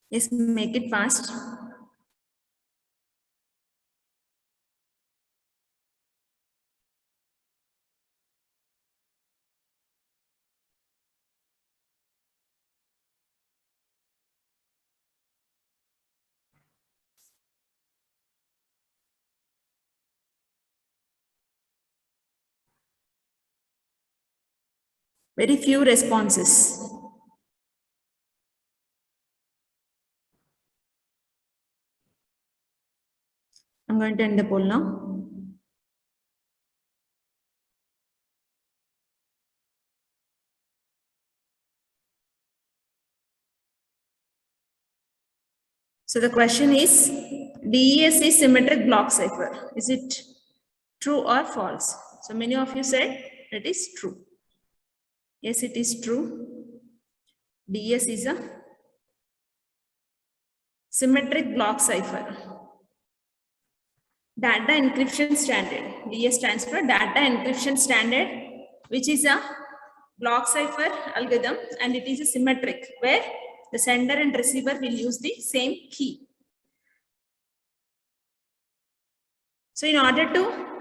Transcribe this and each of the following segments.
Yes, make it fast. Very few responses. I'm going to end the poll now. So the question is, DES is symmetric block cipher. Is it true or false? So many of you said it is true. Yes, it is true. DES is a symmetric block cipher. Data encryption standard. DES stands for data encryption standard, which is a block cipher algorithm, and it is a symmetric where the sender and receiver will use the same key. So in order to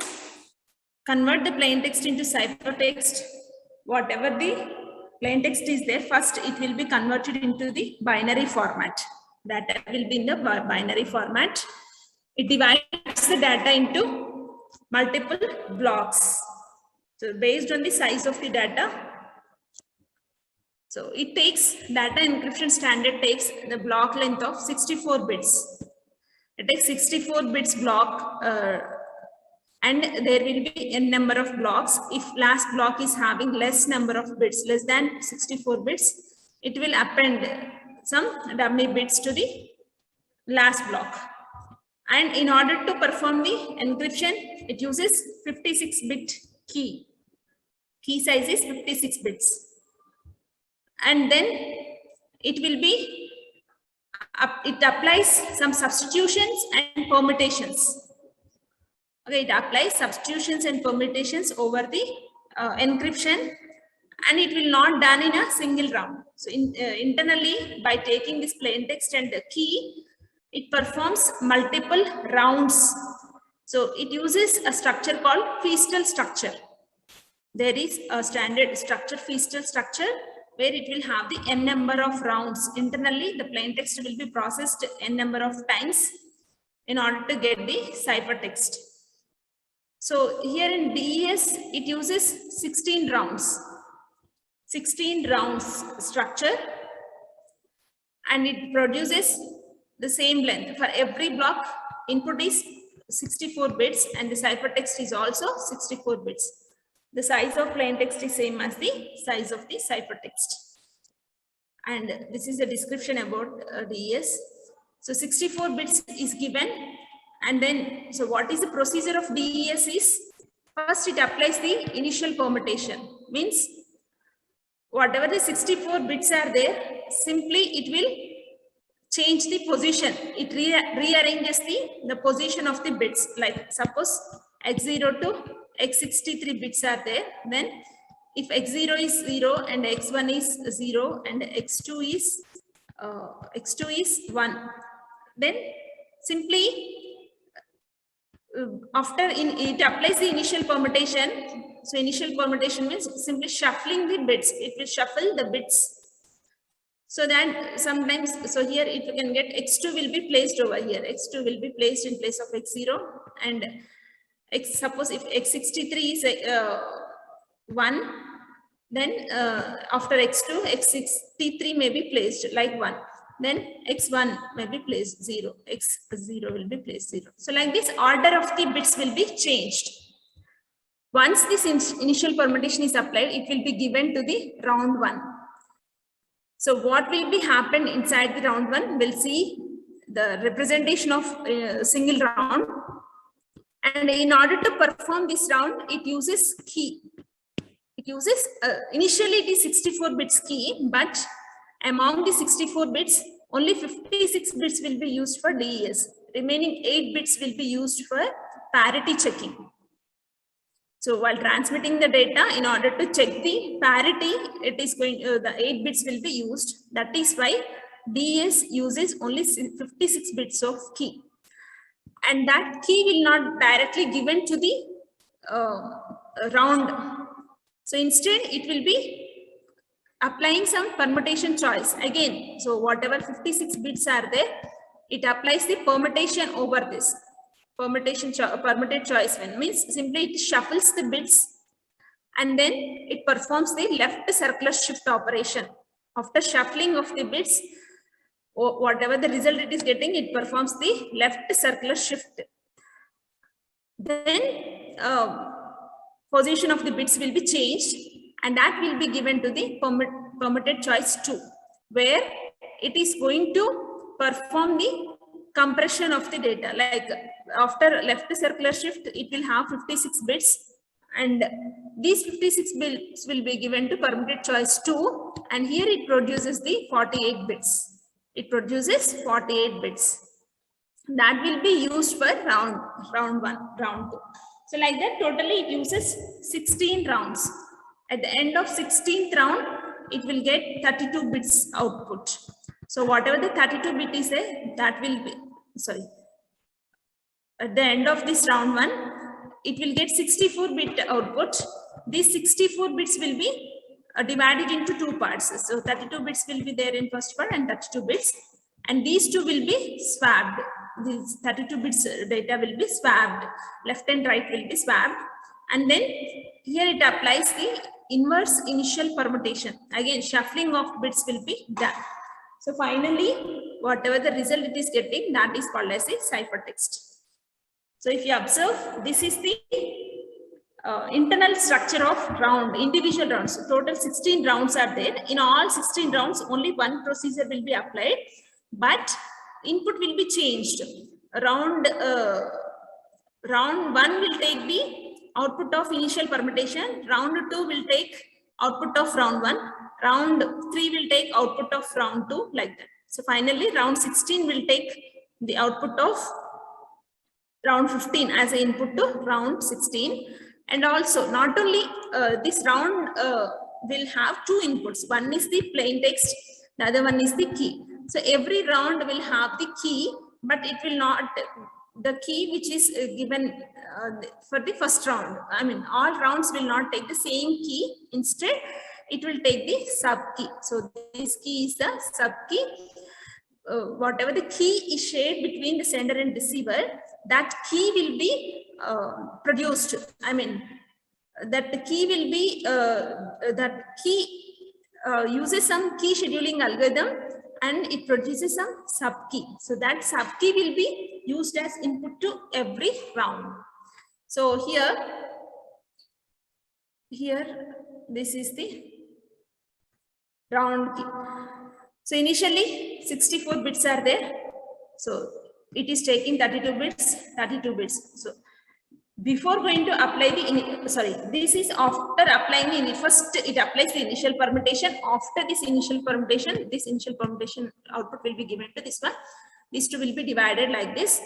convert the plain text into ciphertext, whatever the plain text is there, first it will be converted into the binary format. Data will be in the binary format. It divides the data into multiple blocks. So based on the size of the data, so it takes data encryption standard takes the block length of 64 bits. It takes 64 bits block, and there will be n number of blocks. If last block is having less number of bits, less than 64 bits, it will append some dummy bits to the last block. And in order to perform the encryption, it uses 56-bit key. Key size is 56 bits. And then it will be, it applies some substitutions and permutations. Okay, it applies substitutions and permutations over the encryption, and it will not done in a single round. So internally, by taking this plain text and the key, it performs multiple rounds. So it uses a structure called Feastel structure. There is a standard structure, Feastel structure, where it will have the n number of rounds. Internally, the plain text will be processed n number of times in order to get the ciphertext. So here in DES, it uses 16 rounds. 16 rounds structure, and it produces the same length. For every block, input is 64 bits and the ciphertext is also 64 bits. The size of plain text is same as the size of the ciphertext. And this is a description about DES. So 64 bits is given, and then, so what is the procedure of DES is, first it applies the initial permutation, means whatever the 64 bits are there, simply it will change the position. It rearranges the position of the bits. Like suppose x0 to x63 bits are there, then if x0 is 0 and x1 is 0 and x2 is 1, then simply after it applies the initial permutation. So initial permutation means simply shuffling the bits. It will shuffle the bits. So that sometimes, so here it can get x2 will be placed over here. x2 will be placed in place of x0, and suppose if x63 is 1, then after x2, x63 may be placed like 1. Then x1 may be placed 0, x0 will be placed 0. So like this, order of the bits will be changed. Once this initial permutation is applied, it will be given to the round 1. So what will be happen inside the round 1? We'll see the representation of a single round. And in order to perform this round, it uses key. It uses, initially it is 64 bits key, but among the 64 bits, only 56 bits will be used for DES. Remaining 8 bits will be used for parity checking. So while transmitting the data, in order to check the parity, it is going, the 8 bits will be used. That is why DS uses only 56 bits of key, and that key will not directly given to the round. So instead it will be applying some permutation choice again. So whatever 56 bits are there, it applies the permutation over this. Permuted choice when means simply it shuffles the bits and then it performs the left circular shift operation. After shuffling of the bits, whatever the result it is getting, it performs the left circular shift. Then position of the bits will be changed, and that will be given to the permuted choice 2, where it is going to perform the compression of the data. Like after left circular shift, it will have 56 bits, and these 56 bits will be given to permuted choice 2, and here it produces the 48 bits. It produces 48 bits. That will be used for round 1, round 2. So like that, totally it uses 16 rounds. At the end of 16th round, it will get 32 bits output. So whatever the 32 bit is there, that will be, sorry, at the end of this round 1, it will get 64 bit output. These 64 bits will be divided into 2 parts. So 32 bits will be there in first part and 32 bits. And these two will be swapped. These 32 bits data will be swapped. Left and right will be swapped. And then here it applies the inverse initial permutation. Again, shuffling of bits will be done. So finally, whatever the result it is getting, that is called as a ciphertext. So if you observe, this is the internal structure of round, individual rounds. So total 16 rounds are there. In all 16 rounds, only one procedure will be applied, but input will be changed. Round 1 will take the output of initial permutation. Round 2 will take output of round 1. Round 3 will take output of round 2, like that. So finally, round 16 will take the output of round 15 as an input to round 16. And also, not only this round will have 2 inputs. One is the plain text, the other one is the key. So every round will have the key, but it will not, the key which is given for the first round. I mean, all rounds will not take the same key. Instead, it will take the sub key. So this key is the sub key. Whatever the key is shared between the sender and receiver, that key will be produced. I mean, that the key will be, that key uses some key scheduling algorithm, and it produces some sub key. So that sub key will be used as input to every round. So here this is the round key. So initially 64 bits are there. So it is taking 32 bits. So before going to apply the, this is after applying the, first it applies the initial permutation. After this initial permutation output will be given to this one. These two will be divided like this.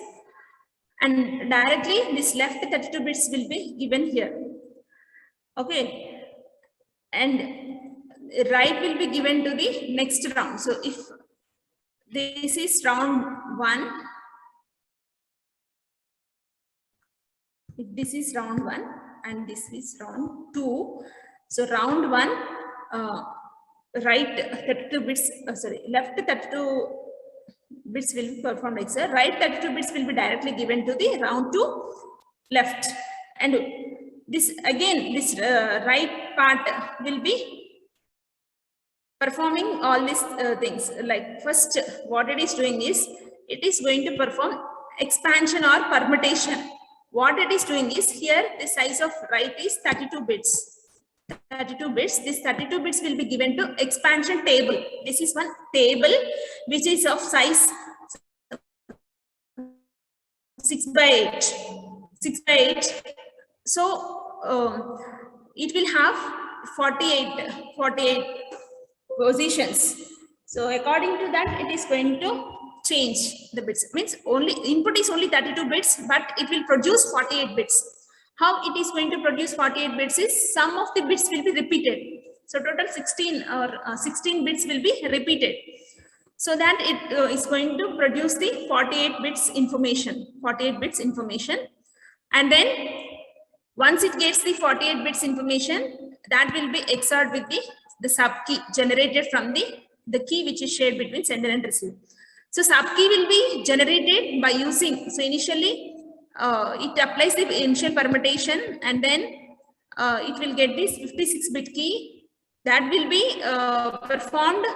And directly this left 32 bits will be given here. Okay. And right will be given to the next round. So if this is round 1, if this is round 1 and this is round 2, so round 1, right 32 bits, left 32 bits will be performed like so. Right 32 bits will be directly given to the round 2 left. And this again, this right part will be performing all these things. Like first, what it is doing is, it is going to perform expansion or permutation. What it is doing is, here the size of right is 32 bits. 32 bits. This 32 bits will be given to expansion table. This is one table which is of size 6 by 8. 6 by 8. So it will have 48 positions. So according to that, it is going to change the bits. Means only input is only 32 bits, but it will produce 48 bits. How it is going to produce 48 bits is, some of the bits will be repeated. So total 16 bits will be repeated. so that it is going to produce the 48 bits information, and then once it gets the 48 bits information, that will be XORed with the sub key generated from the key which is shared between sender and receiver. So sub key will be generated by using, so initially it applies the initial permutation, and then it will get this 56-bit key that will be performed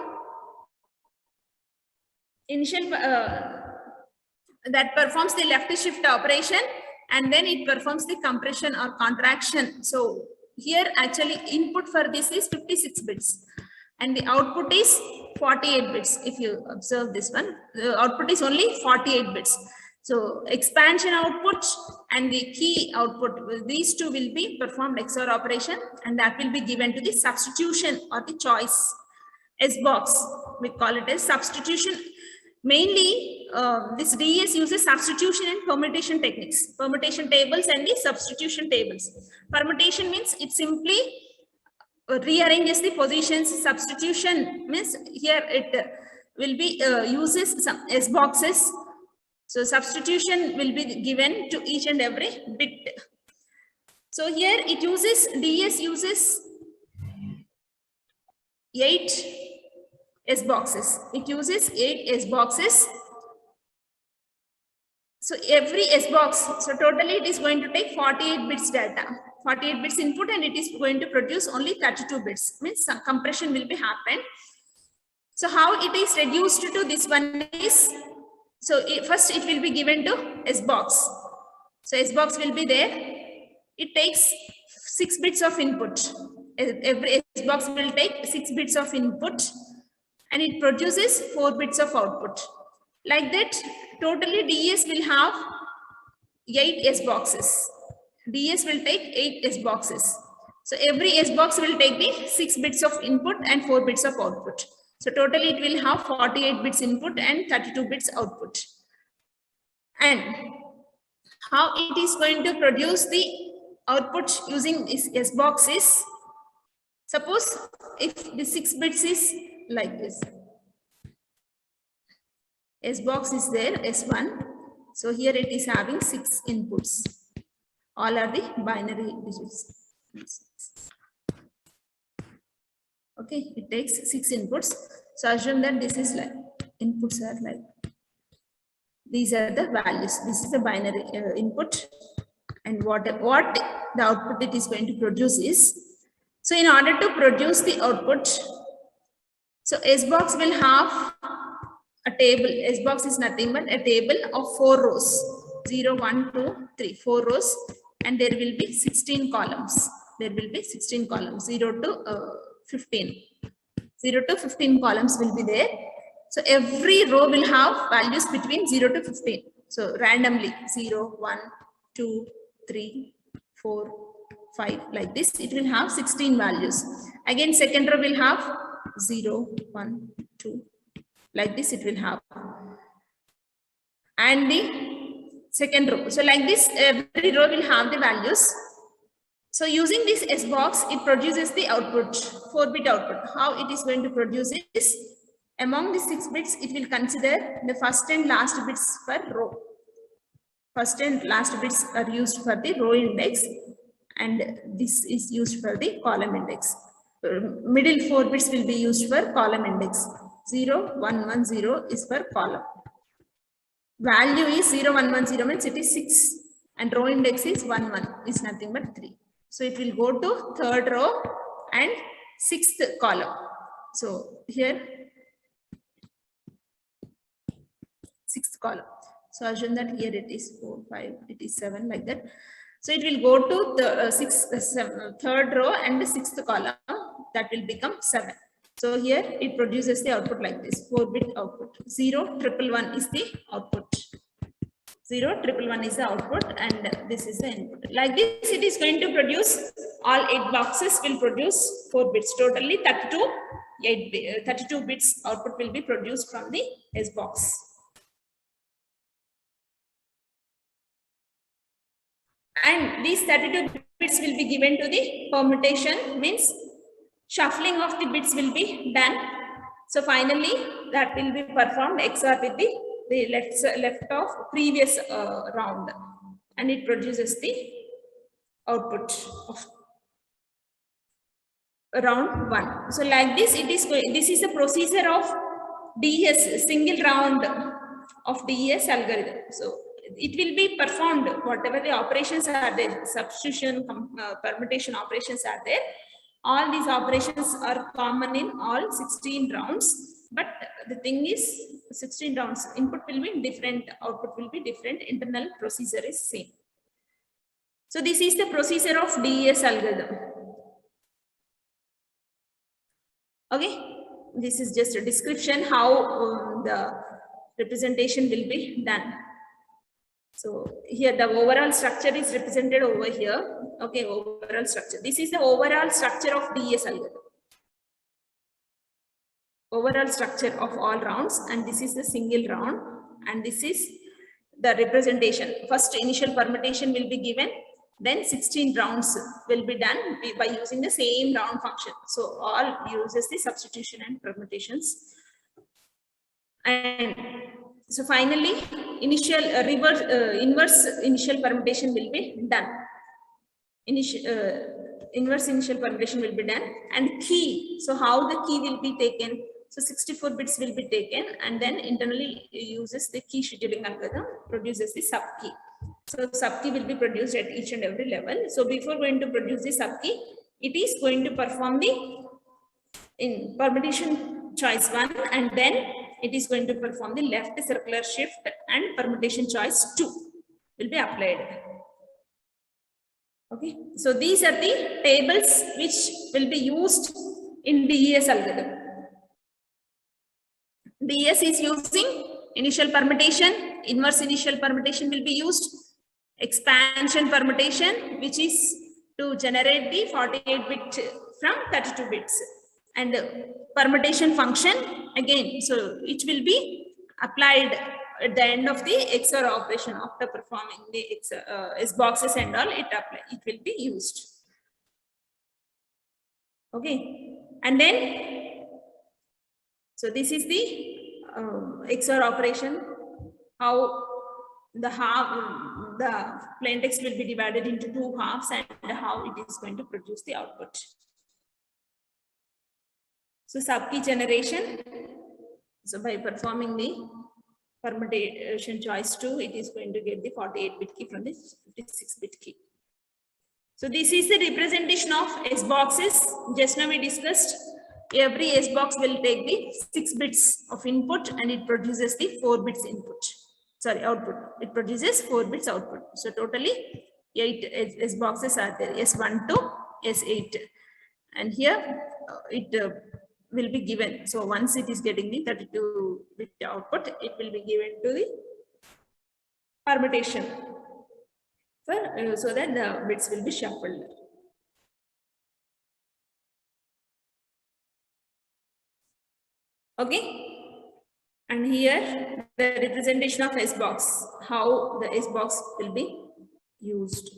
that performs the left shift operation, and then it performs the compression or contraction. So here actually input for this is 56 bits and the output is 48 bits. If you observe this one, the output is only 48 bits. So expansion output and the key output, these two will be performed XOR operation, and that will be given to the substitution or the choice S box. We call it as substitution. Mainly, this DES uses substitution and permutation techniques, permutation tables and the substitution tables. Permutation means it simply rearranges the positions. Substitution means here it will be uses some S boxes. So substitution will be given to each and every bit. So here it uses, DES uses 8 S boxes. It uses 8 S boxes. So every S box, so totally it is going to take 48 bits data, 48 bits input, and it is going to produce only 32 bits, means some compression will be happened. So how it is reduced to this one is, so first it will be given to S box. So S box will be there. It takes 6 bits of input. Every S box will take 6 bits of input, and it produces 4 bits of output. Like that, totally DES will have 8 S boxes. DES will take 8 S boxes. So every S box will take the 6 bits of input and 4 bits of output. So totally it will have 48 bits input and 32 bits output. And how it is going to produce the output using this S box is, suppose if the 6 bits is like this, S box is there, S1. So here it is having 6 inputs. All are the binary digits. Okay, it takes 6 inputs. So assume that this is like, inputs are like, these are the values. This is the binary input, and what the output it is going to produce is, so in order to produce the output, so S box will have a table. S box is nothing but a table of 4 rows, 0, 1, 2, 3, 4 rows, and there will be 16 columns. There will be 16 columns, 0 to 15. 0 to 15 columns will be there. So every row will have values between 0 to 15. So randomly 0, 1, 2, 3, 4, 5, like this. It will have 16 values. Again, second row will have 0, 1, 2, like this it will have. And the second row. So like this, every row will have the values. So using this S box, it produces the output, 4-bit output. How it is going to produce is, among the 6 bits, it will consider the first and last bits per row. First and last bits are used for the row index, and this is used for the column index. Middle 4 bits will be used for column index. 0, 1, 1, 0 is for column. Value is 0, 1, 1, 0 means it is 6, and row index is 1, 1 is nothing but 3. So it will go to 3rd row and 6th column. So here 6th column. So assume that here it is 4, 5, it is 7, like that. So it will go to the 3rd row and the 6th column. That will become 7. So here it produces the output like this, 4-bit output. 0, 1, 1, 1 is the output. 0, 1, 1, 1 is the output, and this is the input. Like this, it is going to produce, all 8 boxes will produce 4 bits. Totally 32 bits output will be produced from the S box. And these 32 bits will be given to the permutation, means shuffling of the bits will be done. So finally, that will be performed XOR with the left of previous round, and it produces the output of round 1. So like this, this is a procedure of DES, single round of DES algorithm. So it will be performed, whatever the operations are there, substitution, permutation operations are there. All these operations are common in all 16 rounds. But the thing is, 16 rounds, input will be different, output will be different, internal procedure is same. So this is the procedure of DES algorithm. Okay, this is just a description how the representation will be done. So here the overall structure is represented over here. Okay, overall structure. This is the overall structure of DES algorithm. Overall structure of all rounds, and this is the single round, and this is the representation. First initial permutation will be given, then 16 rounds will be done by using the same round function. So all uses the substitution and permutations. And so finally, initial inverse initial permutation will be done. Inverse initial permutation will be done, and key. So how the key will be taken? So 64 bits will be taken, and then internally uses the key scheduling algorithm, produces the sub key. So sub key will be produced at each and every level. So before going to produce the sub key, it is going to perform the permutation choice 1, and then it is going to perform the left circular shift, and permutation choice 2 will be applied. Okay, so these are the tables which will be used in DES algorithm. DES is using initial permutation, inverse initial permutation will be used, expansion permutation, which is to generate the 48-bit from 32 bits, and permutation function again. So it will be applied at the end of the XOR operation after performing the S boxes and all. It will be used. Okay, and then so this is the XOR operation. How the plain text will be divided into 2 halves, and how it is going to produce the output. So sub key generation. So by performing the permutation choice 2, it is going to get the 48-bit key from the 56-bit key. So this is the representation of S boxes. Just now we discussed every S box will take the 6 bits of input, and it produces the 4 bits input. Sorry, output. It produces 4 bits output. So totally 8 S boxes are there, S1 to S8, and here it will be given. So once it is getting the 32-bit output, it will be given to the permutation so that the bits will be shuffled. Okay, and here the representation of S box, how the S box will be used.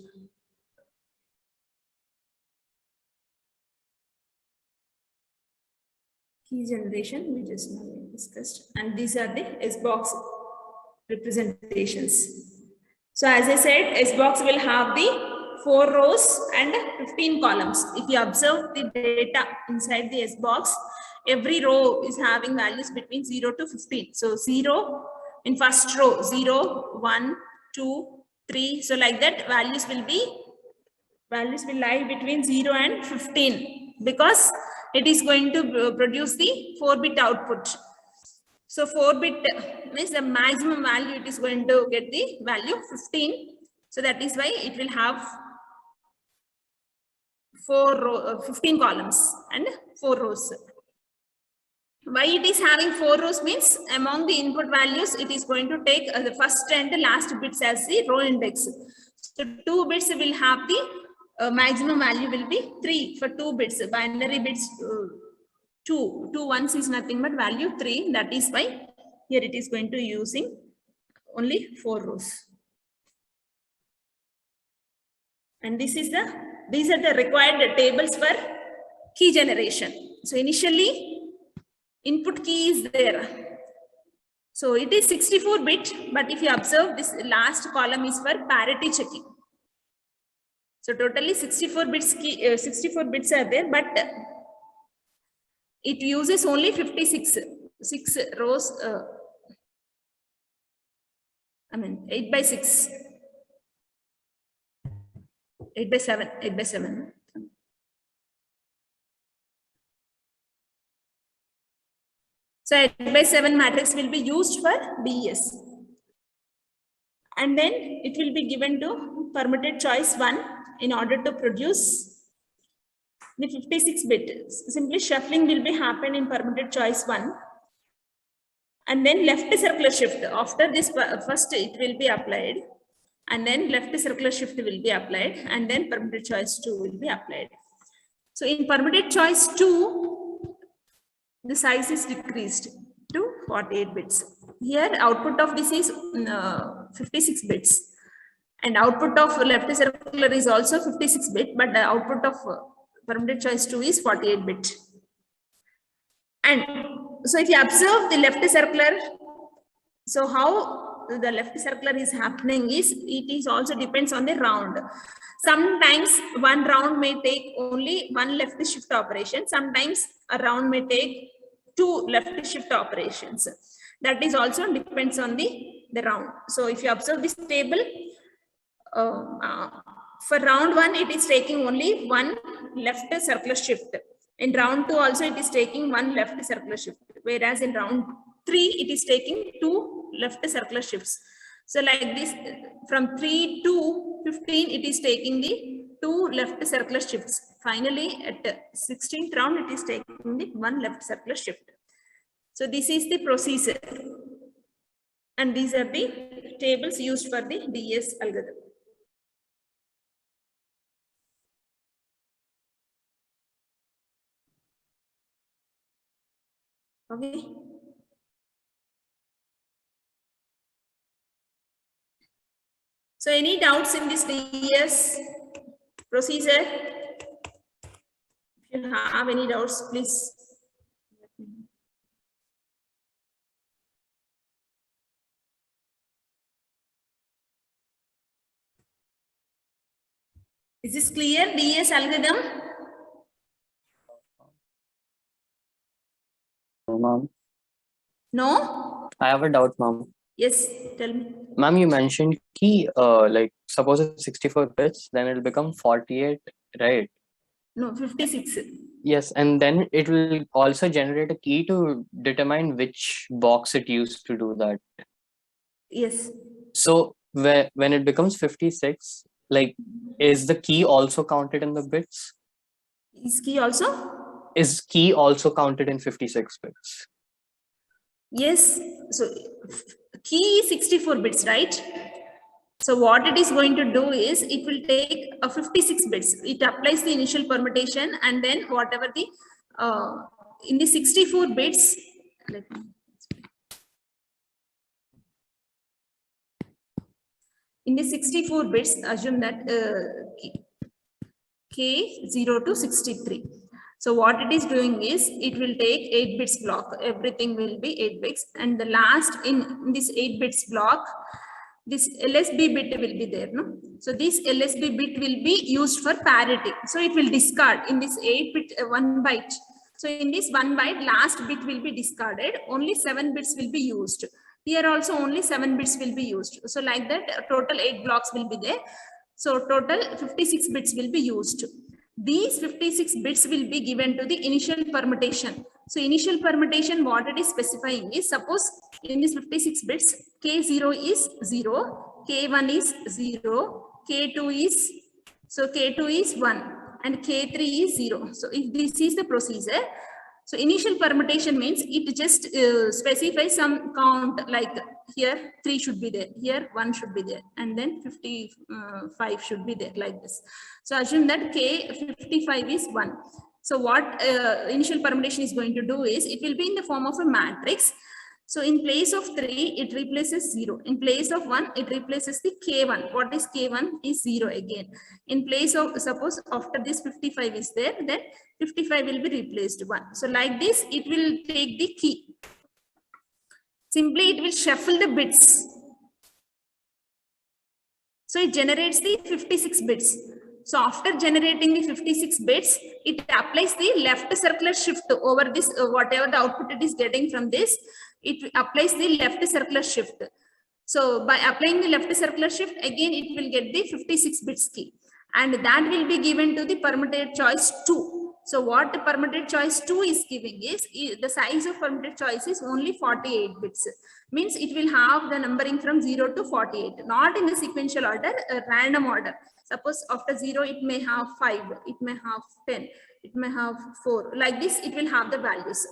Key generation we just now discussed, and these are the S box representations. So as I said, S box will have the 4 rows and 15 columns. If you observe the data inside the S box, every row is having values between 0 to 15. So 0 in first row, 0, 1, 2, 3. So like that, values will lie between 0 and 15, because it is going to produce the 4-bit output. So 4-bit means the maximum value it is going to get the value 15. So that is why it will have 15 columns and 4 rows. Why it is having 4 rows means among the input values, it is going to take the first and the last bits as the row index. So 2 bits will have the maximum value will be 3 for 2 bits. Binary bits 2 ones is nothing but value 3. That is why here it is going to using only 4 rows. And these are the required tables for key generation. So initially input key is there. So it is 64 bit, but if you observe, this last column is for parity checking. So totally 64 bits are there, but it uses only 6 rows. 8 by 6, 8 by 7, 8 by 7. So 8 by 7 matrix will be used for DES. And then it will be given to permitted choice 1 in order to produce the 56 bit. Simply shuffling will be happen in permitted choice 1. And then left circular shift. After this, first it will be applied. And then left circular shift will be applied. And then permitted choice 2 will be applied. So in permitted choice 2, the size is decreased to 48 bits. Here output of this is 56 bits. And output of left circular is also 56 bit, but the output of permitted choice 2 is 48 bit. And so if you observe the left circular, so how the left circular is happening is, it is also depends on the round. Sometimes one round may take only one left shift operation. Sometimes a round may take 2 left shift operations. That is also depends on the round. So if you observe this table, for round 1, it is taking only 1 left circular shift. In round 2 also it is taking 1 left circular shift. Whereas in round 3, it is taking 2 left circular shifts. So like this, from 3 to 15, it is taking the 2 left circular shifts. Finally, at 16th round, it is taking the 1 left circular shift. So this is the procedure. And these are the tables used for the DES algorithm. Okay. So any doubts in this DES procedure? If you have any doubts, please. Is this clear, DES algorithm? No, ma'am. No? I have a doubt, ma'am. Yes, tell me. Ma'am, you mentioned key, like suppose it's 64 bits, then it'll become 48, right? No, 56. Yes, and then it will also generate a key to determine which box it used to do that. Yes. So when it becomes 56, like, is the key also counted in the bits? Is key also? Is key also counted in 56 bits? Yes. So key is 64 bits, right? So what it is going to do is, it will take a 56 bits. It applies the initial permutation, and then whatever the in the 64 bits. In the 64 bits, assume that K0 to 63. So what it is doing is, it will take 8 bits block. Everything will be 8 bits. And the last in this 8 bits block, this LSB bit will be there. No? So this LSB bit will be used for parity. So it will discard in this 8 bit 1 byte. So in this 1 byte, last bit will be discarded. Only 7 bits will be used. Here also only 7 bits will be used. So like that, total 8 blocks will be there. So total 56 bits will be used. These 56 bits will be given to the initial permutation. So initial permutation, what it is specifying is, suppose in this 56 bits, K0 is 0, K1 is 0, K2 is, so K2 is 1 and K3 is 0. So if this is the procedure, so initial permutation means it just specifies some count, like here 3 should be there, here 1 should be there, and then 55 should be there, like this. So assume that K55 is 1. So what initial permutation is going to do is, it will be in the form of a matrix. So in place of 3, it replaces 0. In place of 1, it replaces the K1. What is K1 is 0 again. In place of, suppose after this 55 is there, then 55 will be replaced 1. So like this, it will take the key. Simply, it will shuffle the bits. So it generates the 56 bits. So after generating the 56 bits, it applies the left circular shift over this, whatever the output it is getting from this, it applies the left circular shift. So by applying the left circular shift, again, it will get the 56 bits key. And that will be given to the permuted choice 2. So what the permuted choice 2 is giving is, the size of permuted choice is only 48 bits. Means it will have the numbering from 0 to 48, not in the sequential order, a random order. Suppose after 0, it may have 5, it may have 10, it may have 4. Like this, it will have the values.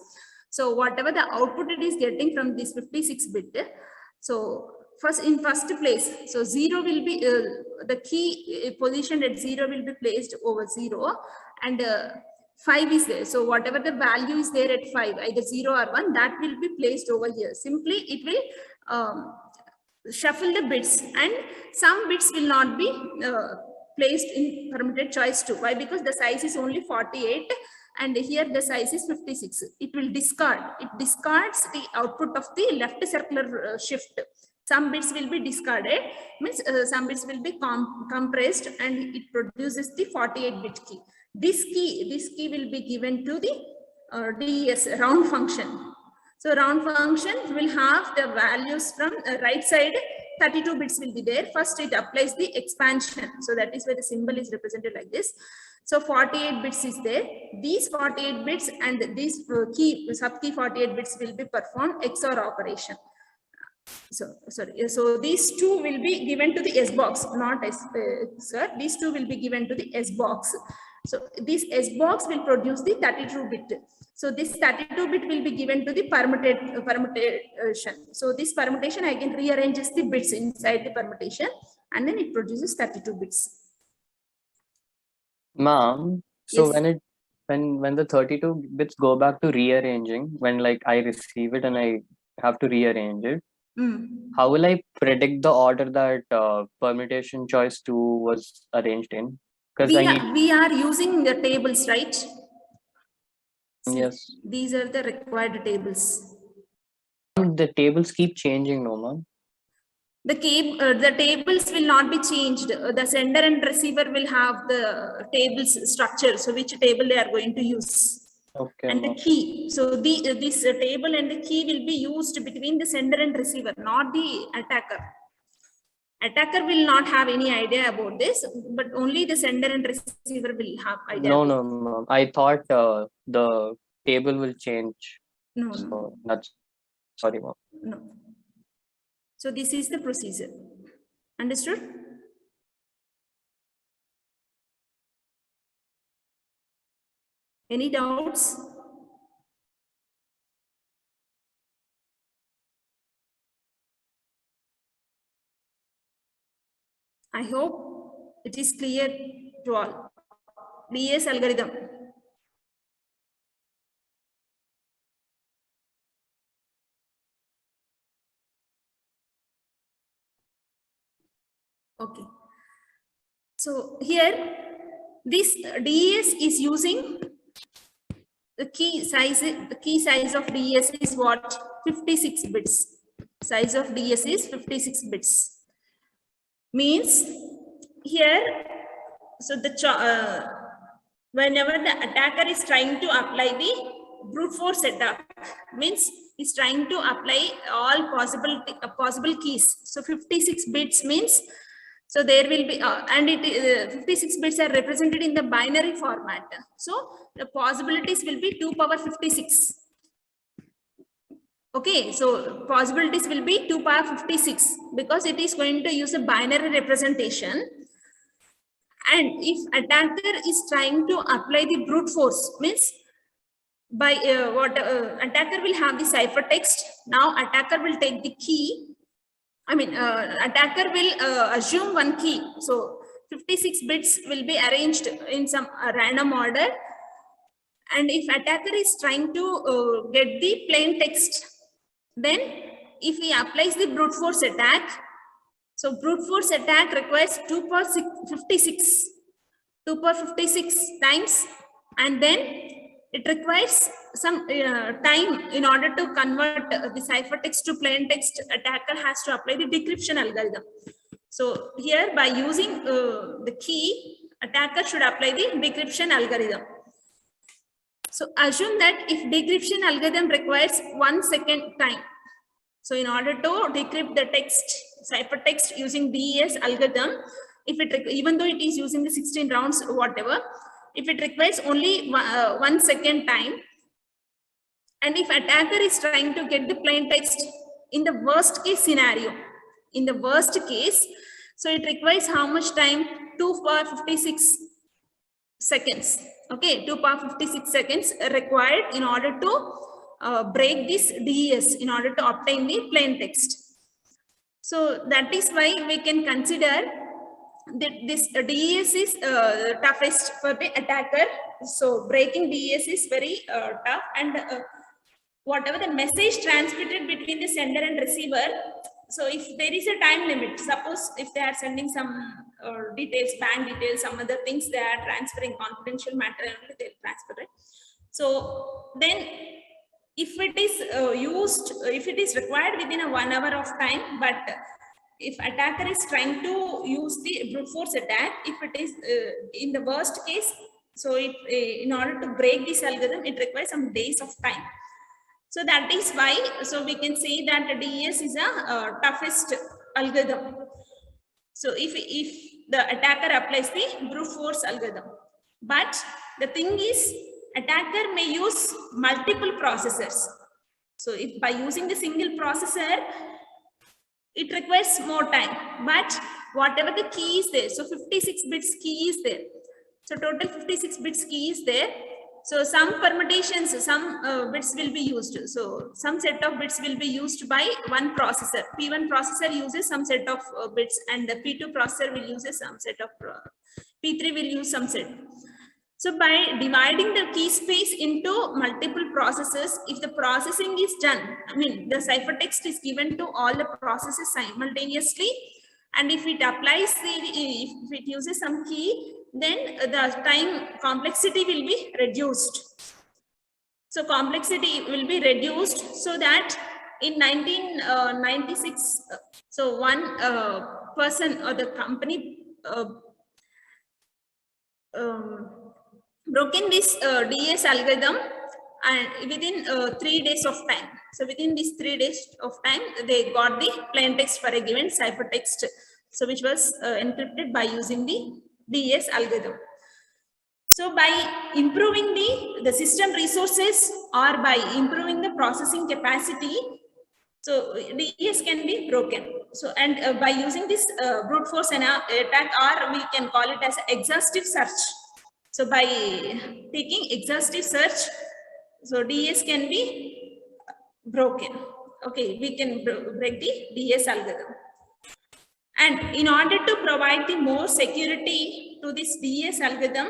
So whatever the output it is getting from this 56 bit, so in first place, so 0 will be, the key positioned at 0 will be placed over 0, and 5 is there. So whatever the value is there at 5, either 0 or 1, that will be placed over here. Simply, it will shuffle the bits, and some bits will not be placed in permuted choice 2. Why? Because the size is only 48, and here the size is 56. It will discard. It discards the output of the left circular shift. Some bits will be discarded, means some bits will be compressed, and it produces the 48-bit key. This key will be given to the DES round function. So round function will have the values from right side. 32 bits will be there. First, it applies the expansion. So that is why the symbol is represented like this. So 48 bits is there. These 48 bits and these subkey 48 bits will be performed XOR operation. So sorry, so these two will be given to the S box, not S, sir. These two will be given to the S box. So this S box will produce the 32 bit. So this 32 bit will be given to the permutation. So this permutation again rearranges the bits inside the permutation, and then it produces 32 bits. Ma'am, so Yes. when the 32 bits go back to rearranging, when like I receive it and I have to rearrange it, how will I predict the order that permutation choice 2 was arranged in? Because We are using the tables, right? See, yes. these are the required tables. The tables keep changing, no, ma'am. The tables will not be changed. The sender and receiver will have the tables structure. So which table they are going to use. Okay. And the key. So this table and the key will be used between the sender and receiver, not the attacker. Attacker will not have any idea about this, but only the sender and receiver will have idea. No, ma'am. I thought the table will change. No, so no. That's sorry, ma'am. No. So this is the procedure. Understood? Any doubts? I hope it is clear to all. DES algorithm. Okay. So here, this DES is using the key size. The key size of DES is what? 56 bits. Size of DES is 56 bits. Means here, so the whenever the attacker is trying to apply the brute force setup, means is trying to apply all possible keys. So 56 bits means, so there will be and it 56 bits are represented in the binary format. So the possibilities will be 2 power 56. Okay, so possibilities will be 2 power 56 because it is going to use a binary representation. And if attacker is trying to apply the brute force, means by attacker will have the ciphertext. Now attacker will take the key. Attacker will assume one key. So 56 bits will be arranged in some random order. And if attacker is trying to get the plain text, Then if he applies the brute force attack, so brute force attack requires 2 power 56 times, and then it requires some time in order to convert the ciphertext to plain text. Attacker has to apply the decryption algorithm. So here, by using the key, attacker should apply the decryption algorithm. So assume that if decryption algorithm requires 1 second time, so in order to decrypt the text, ciphertext using DES algorithm, if it even though it is using the 16 rounds or whatever, if it requires only 1 second time, and if attacker is trying to get the plain text in the worst case scenario, in the worst case, so it requires how much time? 2 power 56 seconds. Okay, 2 power 56 seconds required in order to break this DES, in order to obtain the plain text. So that is why we can consider that this DES is toughest for the attacker. So breaking DES is very tough, and whatever the message transmitted between the sender and receiver, so if there is a time limit, suppose if they are sending some details, bank details, some other things, they are transferring confidential matter, and they'll transfer it. So then if it is used, if it is required within a 1 hour of time, but if attacker is trying to use the brute force attack, if it is in the worst case, so it, in order to break this algorithm, it requires some days of time. So that is why, so we can say that the DES is a toughest algorithm. So if the attacker applies the brute force algorithm, but the thing is, attacker may use multiple processors. So if by using the single processor, it requires more time, but whatever the key is there, so 56 bits key is there. So total 56 bits key is there. So some permutations, some bits will be used. So some set of bits will be used by one processor. P1 processor uses some set of bits, and the P2 processor will use some set of, P3 will use some set. So by dividing the key space into multiple processes, if the processing is done, I mean the ciphertext is given to all the processes simultaneously, and if it applies if it uses some key, then the time complexity will be reduced. So complexity will be reduced, so that in 1996, so one person or the company broken this DES algorithm, and within 3 days of time. So within these 3 days of time, they got the plain text for a given ciphertext, so which was encrypted by using the DES algorithm. So by improving the system resources, or by improving the processing capacity, so DES can be broken. So, and by using this brute force attack, or we can call it as exhaustive search. So by taking exhaustive search, so DES can be broken. Okay, we can break the DES algorithm. And in order to provide the more security to this DES algorithm,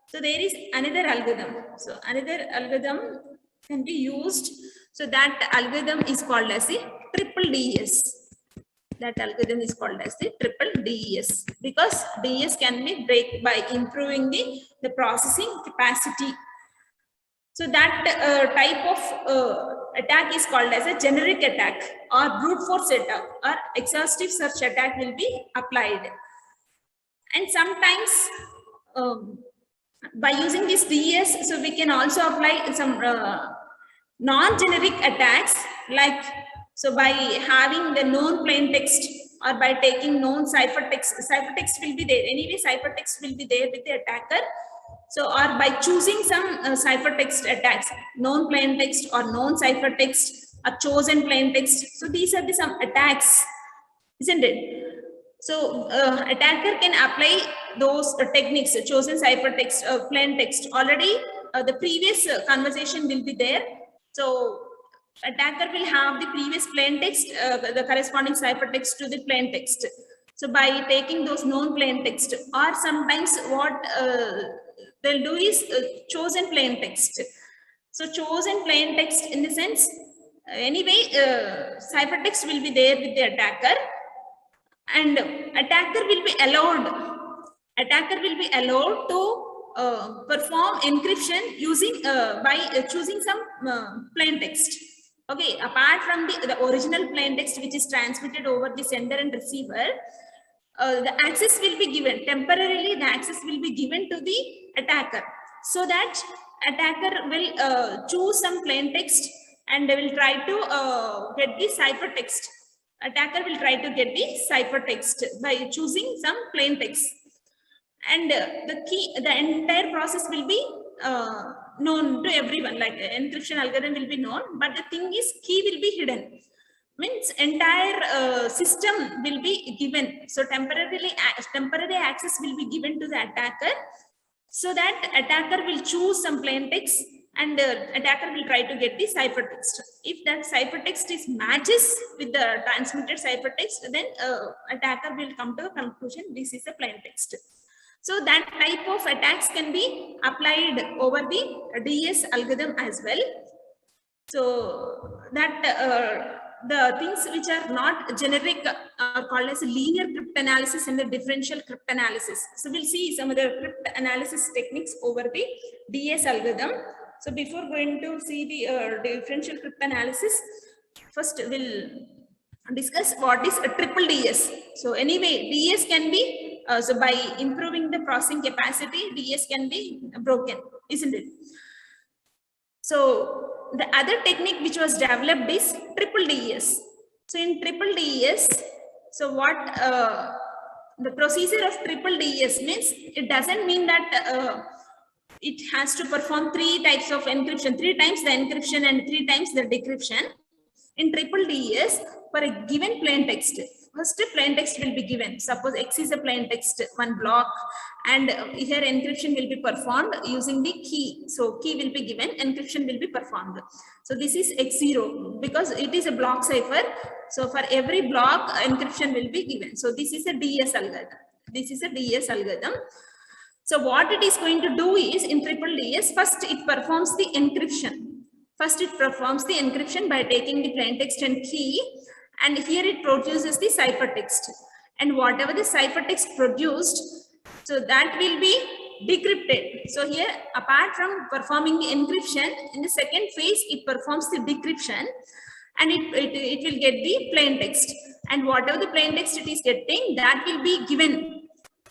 so there is another algorithm. So another algorithm can be used. So that algorithm is called as the triple DES. That algorithm is called as the triple DES, because DES can be break by improving the processing capacity. So that type of attack is called as a generic attack, or brute force attack, or exhaustive search attack will be applied. And sometimes by using this DES, so we can also apply some non-generic attacks, like, so by having the known plain text, or by taking known ciphertext will be there. Anyway, ciphertext will be there with the attacker. So, or by choosing some ciphertext attacks, known plain text or known ciphertext, or chosen plain text. So these are the some attacks, isn't it? So attacker can apply those techniques, chosen ciphertext, plain text. Already the previous conversation will be there. So attacker will have the previous plain text, the corresponding ciphertext to the plain text. So by taking those known plain text, or sometimes what they'll do is chosen plain text. So chosen plain text, in the sense, Anyway, ciphertext will be there with the attacker, and attacker will be allowed to perform encryption using by choosing some plain text. Okay, apart from the original plain text which is transmitted over the sender and receiver, the access will be given temporarily. The access will be given to the attacker, so that attacker will choose some plain text and they will try to get the ciphertext. Attacker will try to get the ciphertext by choosing some plain text, and the entire process will be known to everyone. Like encryption algorithm will be known, but the thing is, key will be hidden. Means entire system will be given. So temporary access will be given to the attacker, so that attacker will choose some plain text and attacker will try to get the ciphertext. If that ciphertext is matches with the transmitted ciphertext, then attacker will come to a conclusion this is a plain text. So that type of attacks can be applied over the DS algorithm as well. So that the things which are not generic are called as linear cryptanalysis and the differential cryptanalysis. So we'll see some of the cryptanalysis techniques over the DS algorithm. So before going to see the differential cryptanalysis, first we'll discuss what is a triple DS. So anyway, DS can be, so by improving the processing capacity, DS can be broken, isn't it? So the other technique which was developed is triple DES. So in triple DES, so what the procedure of triple DES means, it doesn't mean that it has to perform 3 types of encryption, 3 times the encryption and 3 times the decryption. In triple DES, for a given plain text, first plain text will be given. Suppose X is a plain text, 1 block, and here encryption will be performed using the key. So key will be given, encryption will be performed. So this is X0 because it is a block cipher. So for every block, encryption will be given. So this is a DS algorithm. This is a DS algorithm. So what it is going to do is, in triple DS, first it performs the encryption. First it performs the encryption by taking the plain text and key, and here it produces the ciphertext. And whatever the ciphertext produced, so that will be decrypted. So here, apart from performing the encryption, in the second phase, it performs the decryption, and it will get the plain text. And whatever the plain text it is getting, that will be given.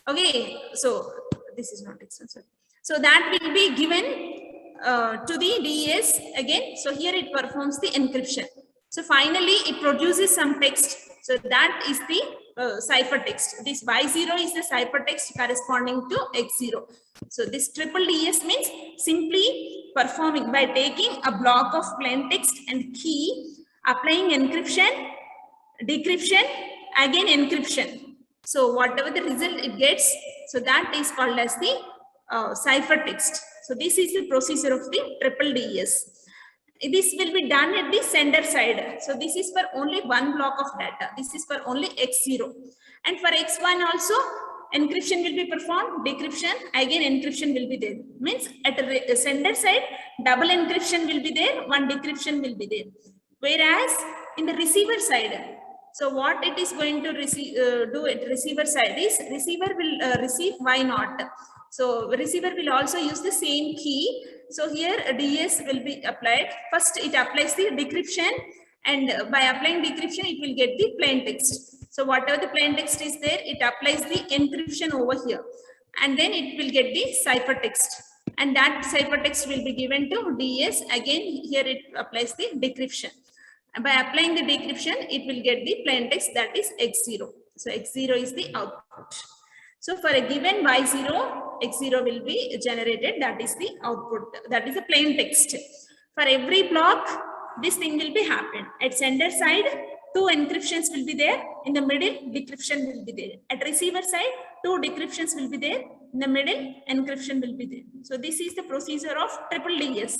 Okay, so this is not text, sorry. So that will be given to the DES again. So here it performs the encryption. So finally it produces some text. So that is the ciphertext. This Y0 is the ciphertext corresponding to X0. So this triple DES means simply performing by taking a block of plain text and key, applying encryption, decryption, again encryption. So whatever the result it gets, so that is called as the ciphertext. So this is the procedure of the triple DES. This will be done at the sender side. So this is for only 1 block of data. This is for only X0. And for X1 also, encryption will be performed, decryption, again encryption will be there. Means at the sender side, double encryption will be there, 1 decryption will be there. Whereas in the receiver side, so what it is going to receive, do at receiver side is, receiver will receive Y0. So receiver will also use the same key. So here DS will be applied. First it applies the decryption, and by applying decryption it will get the plain text. So whatever the plain text is there, it applies the encryption over here, and then it will get the ciphertext, and that ciphertext will be given to DS. Again here it applies the decryption, and by applying the decryption it will get the plain text, that is X0. So X0 is the output. So for a given Y0, X0 will be generated, that is the output, that is a plain text. For every block, this thing will be happen. At sender side, 2 encryptions will be there, in the middle, decryption will be there. At receiver side, 2 decryptions will be there, in the middle, encryption will be there. So this is the procedure of triple DES.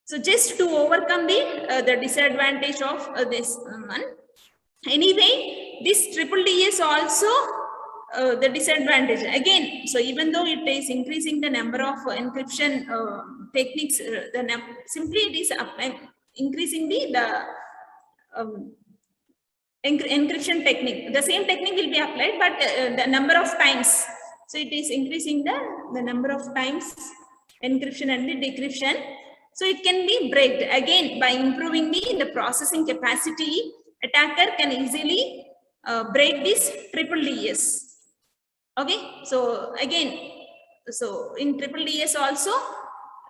So just to overcome the disadvantage of this one. Anyway, this triple DES also the disadvantage again. So even though it is increasing the number of encryption techniques, simply it is increasing the encryption technique. The same technique will be applied, but the number of times. So it is increasing the number of times encryption and the decryption. So it can be braked again by improving the processing capacity. Attacker can easily break this triple DS. Okay, so again, so in triple DS also,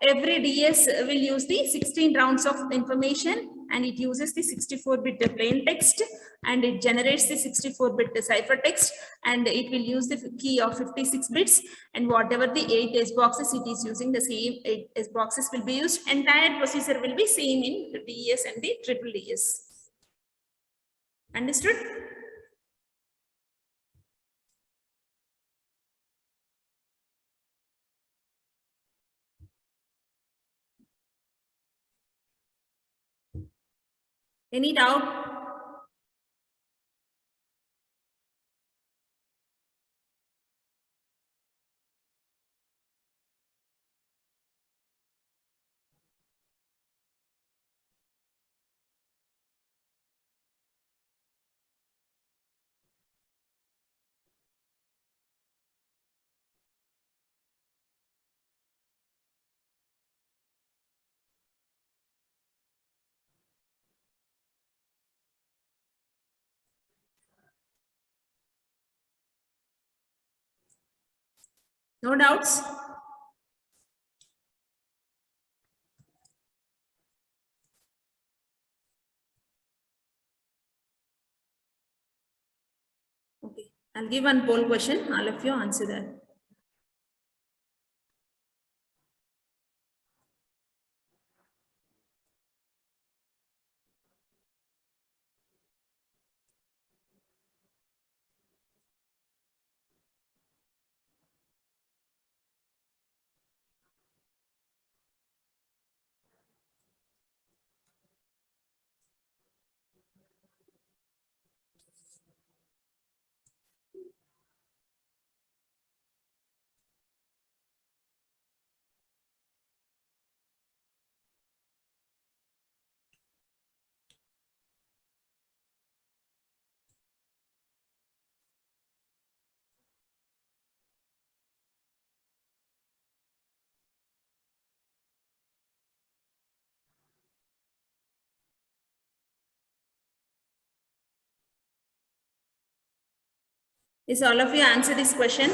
every DS will use the 16 rounds of information, and it uses the 64-bit plain text, and it generates the 64-bit ciphertext, and it will use the key of 56 bits, and whatever the 8 S boxes it is using, the same 8 S boxes will be used. Entire procedure will be same in the DS and the triple DS. Understood? Any doubt? No doubts? Okay, I'll give one poll question. All of you answer that. Is all of you answer this question?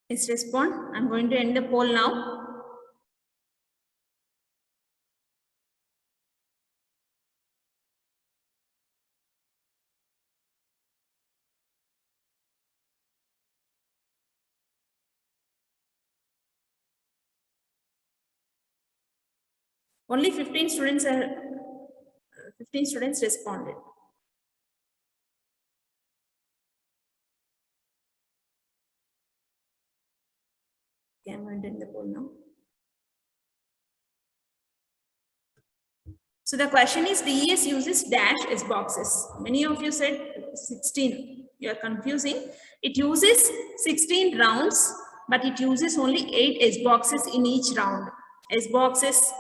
Please respond. I'm going to end the poll now. Only 15 students responded. Okay, I'm going to end the poll now. So the question is, DES uses dash S boxes. Many of you said 16. You are confusing. It uses 16 rounds, but it uses only 8 S boxes in each round. S boxes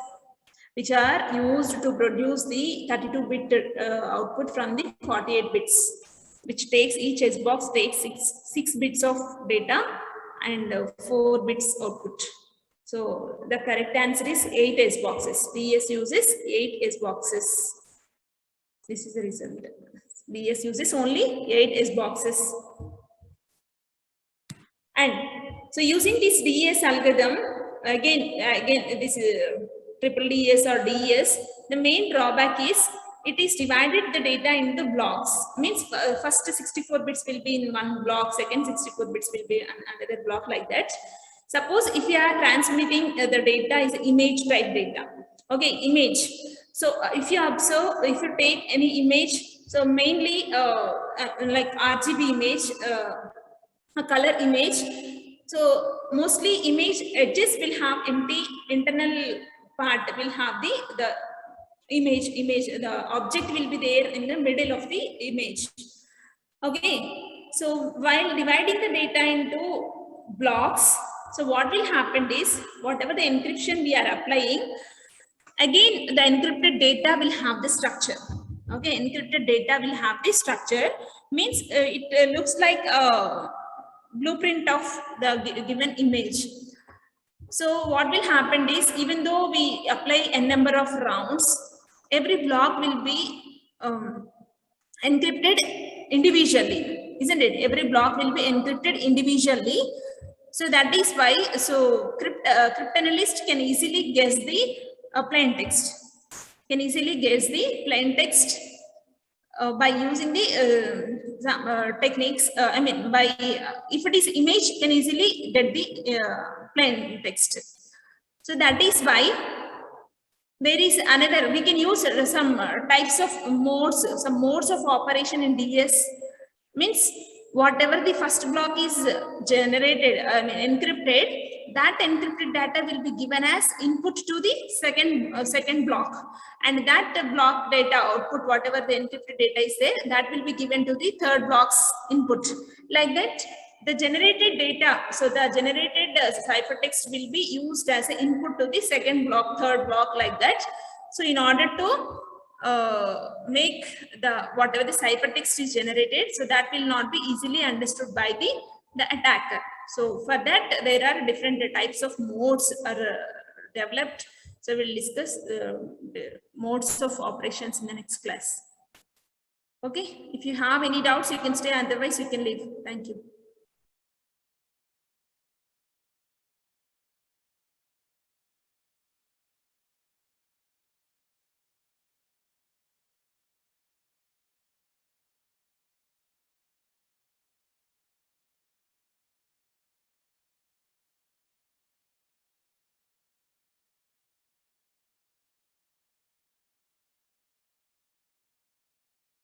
which are used to produce the 32-bit output from the 48 bits, which takes each S box takes 6 bits of data and 4 bits output. So the correct answer is 8 S boxes. DS uses 8 S boxes. This is the result. DS uses only 8 S boxes. And so using this DS algorithm, again this is triple DS or DES, the main drawback is it is divided the data into blocks. Means first 64 bits will be in one block, second 64 bits will be in another block, like that. Suppose if you are transmitting the data is image type data. Okay, image. So if you observe, if you take any image, so mainly like RGB image, a color image. So mostly image edges will have empty, internal part will have the image, the object will be there in the middle of the image. Okay, so while dividing the data into blocks, so what will happen is, whatever the encryption we are applying, again the encrypted data will have the structure. Okay, encrypted data will have the structure, means it looks like a blueprint of the given image. So what will happen is, even though we apply a number of rounds, every block will be encrypted individually, isn't it? Every block will be encrypted individually. So that is why, so cryptanalyst can easily guess the plain text, by using the techniques. I mean, by if it is image, can easily get the plain text. So that is why there is another, we can use some types of modes, some modes of operation in DS. Means whatever the first block is generated, encrypted, that encrypted data will be given as input to the second block, and that block data output, whatever the encrypted data is there, that will be given to the third block's input. Like that, the generated data, so the generated ciphertext will be used as an input to the second block, third block, like that. So in order to make the whatever the ciphertext is generated, so that will not be easily understood by the attacker. So for that, there are different types of modes are developed. So we'll discuss the modes of operations in the next class. Okay, if you have any doubts, you can stay, otherwise you can leave. Thank you.